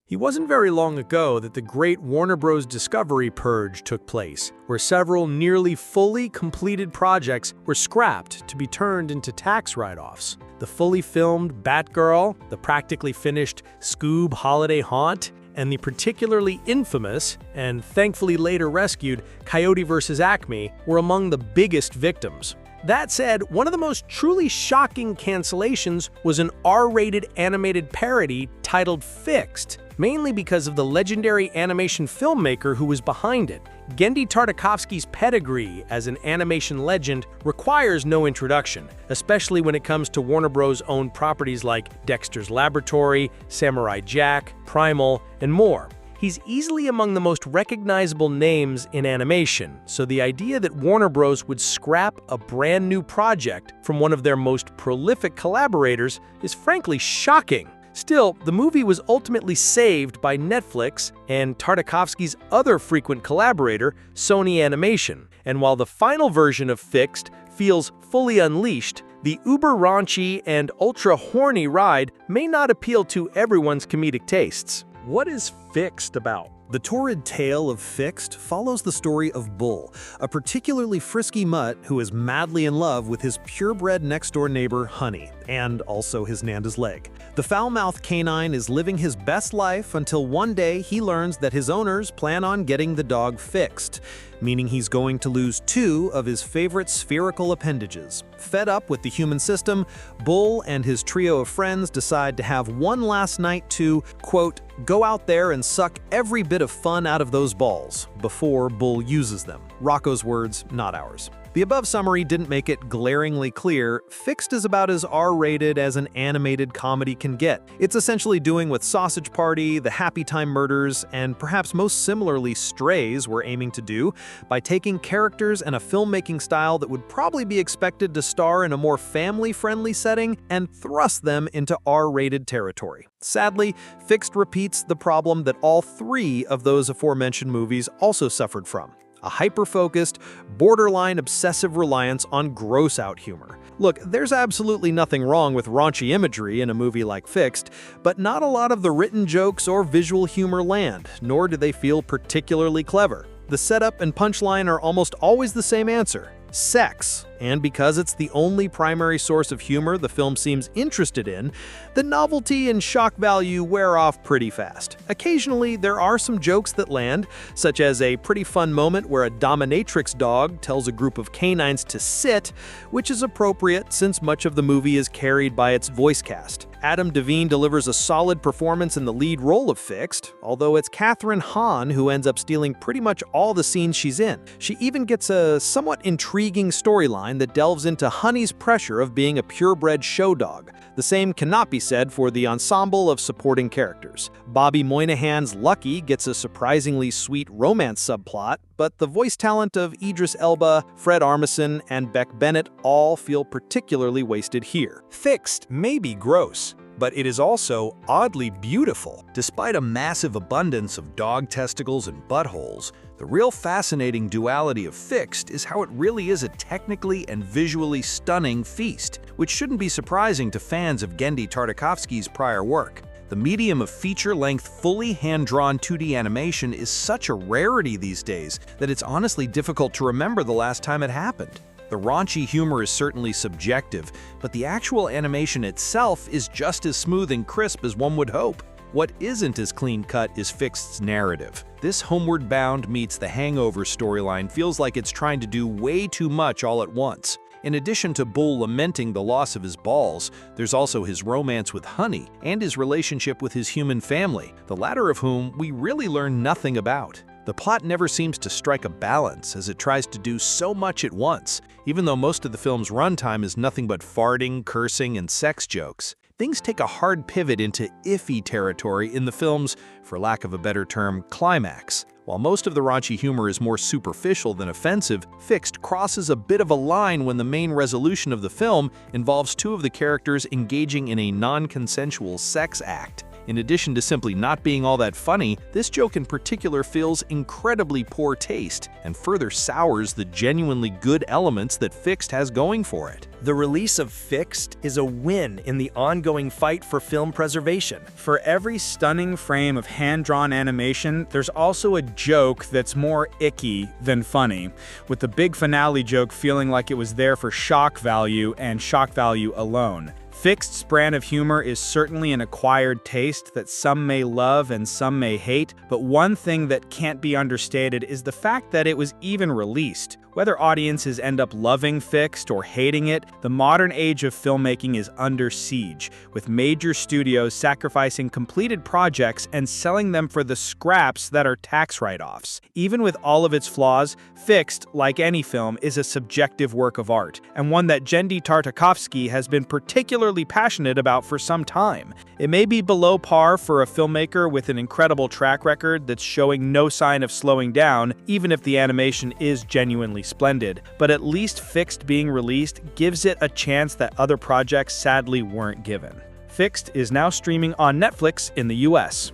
It wasn't very long ago that the great Warner Bros. Discovery purge took place, where several nearly fully completed projects were scrapped to be turned into tax write-offs. The fully filmed Batgirl, the practically finished Scoob Holiday Haunt, and the particularly infamous, and thankfully later rescued, Coyote vs. Acme were among the biggest victims. That said, one of the most truly shocking cancellations was an R-rated animated parody titled Fixed, mainly because of the legendary animation filmmaker who was behind it. Genndy Tartakovsky's pedigree as an animation legend requires no introduction, especially when it comes to Warner Bros. Owned properties like Dexter's Laboratory, Samurai Jack, Primal, and more. He's easily among the most recognizable names in animation, so the idea that Warner Bros. Would scrap a brand new project from one of their most prolific collaborators is frankly shocking. Still, the movie was ultimately saved by Netflix and Tartakovsky's other frequent collaborator, Sony Animation, and while the final version of Fixed feels fully unleashed, the uber-raunchy and ultra-horny ride may not appeal to everyone's comedic tastes. What is Fixed about? The torrid tale of Fixed follows the story of Bull, a particularly frisky mutt who is madly in love with his purebred next-door neighbor, Honey, and also his Nanda's leg. The foul-mouthed canine is living his best life until one day he learns that his owners plan on getting the dog fixed, meaning he's going to lose two of his favorite spherical appendages. Fed up with the human system, Bull and his trio of friends decide to have one last night to, quote, go out there and suck every bit of fun out of those balls before Bull uses them. Rocco's words, not ours. The above summary didn't make it glaringly clear. Fixed is about as R-rated as an animated comedy can get. It's essentially doing what Sausage Party, The Happy Time Murders, and perhaps most similarly Strays were aiming to do by taking characters and a filmmaking style that would probably be expected to star in a more family-friendly setting and thrust them into R-rated territory. Sadly, Fixed repeats the problem that all three of those aforementioned movies also suffered from: a hyper-focused, borderline obsessive reliance on gross-out humor. Look, there's absolutely nothing wrong with raunchy imagery in a movie like Fixed, but not a lot of the written jokes or visual humor land, nor do they feel particularly clever. The setup and punchline are almost always the same answer: sex. And because it's the only primary source of humor the film seems interested in, the novelty and shock value wear off pretty fast. Occasionally, there are some jokes that land, such as a pretty fun moment where a dominatrix dog tells a group of canines to sit, which is appropriate since much of the movie is carried by its voice cast. Adam Devine delivers a solid performance in the lead role of Fixed, although it's Kathryn Hahn who ends up stealing pretty much all the scenes she's in. She even gets a somewhat intriguing storyline that delves into Honey's pressure of being a purebred show dog. The same cannot be said for the ensemble of supporting characters. Bobby Moynihan's Lucky gets a surprisingly sweet romance subplot, but the voice talent of Idris Elba, Fred Armisen, and Beck Bennett all feel particularly wasted here. Fixed may be gross, but it is also oddly beautiful. Despite a massive abundance of dog testicles and buttholes, the real fascinating duality of Fixed is how it really is a technically and visually stunning feast, which shouldn't be surprising to fans of Genndy Tartakovsky's prior work. The medium of feature-length, fully hand-drawn 2D animation is such a rarity these days that it's honestly difficult to remember the last time it happened. The raunchy humor is certainly subjective, but the actual animation itself is just as smooth and crisp as one would hope. What isn't as clean-cut is Fixed's narrative. This Homeward Bound meets The Hangover storyline feels like it's trying to do way too much all at once. In addition to Bull lamenting the loss of his balls, there's also his romance with Honey and his relationship with his human family, the latter of whom we really learn nothing about. The plot never seems to strike a balance as it tries to do so much at once, even though most of the film's runtime is nothing but farting, cursing, and sex jokes. Things take a hard pivot into iffy territory in the film's, for lack of a better term, climax. While most of the raunchy humor is more superficial than offensive, Fixed crosses a bit of a line when the main resolution of the film involves two of the characters engaging in a non-consensual sex act. In addition to simply not being all that funny, this joke in particular feels incredibly poor taste and further sours the genuinely good elements that Fixed has going for it. The release of Fixed is a win in the ongoing fight for film preservation. For every stunning frame of hand-drawn animation, there's also a joke that's more icky than funny, with the big finale joke feeling like it was there for shock value and shock value alone. Fixed's brand of humor is certainly an acquired taste that some may love and some may hate, but one thing that can't be understated is the fact that it was even released. Whether audiences end up loving Fixed or hating it, the modern age of filmmaking is under siege, with major studios sacrificing completed projects and selling them for the scraps that are tax write-offs. Even with all of its flaws, Fixed, like any film, is a subjective work of art, and one that Genndy Tartakovsky has been particularly passionate about for some time. It may be below par for a filmmaker with an incredible track record that's showing no sign of slowing down, even if the animation is genuinely splendid, but at least Fixed being released gives it a chance that other projects sadly weren't given. Fixed is now streaming on Netflix in the US.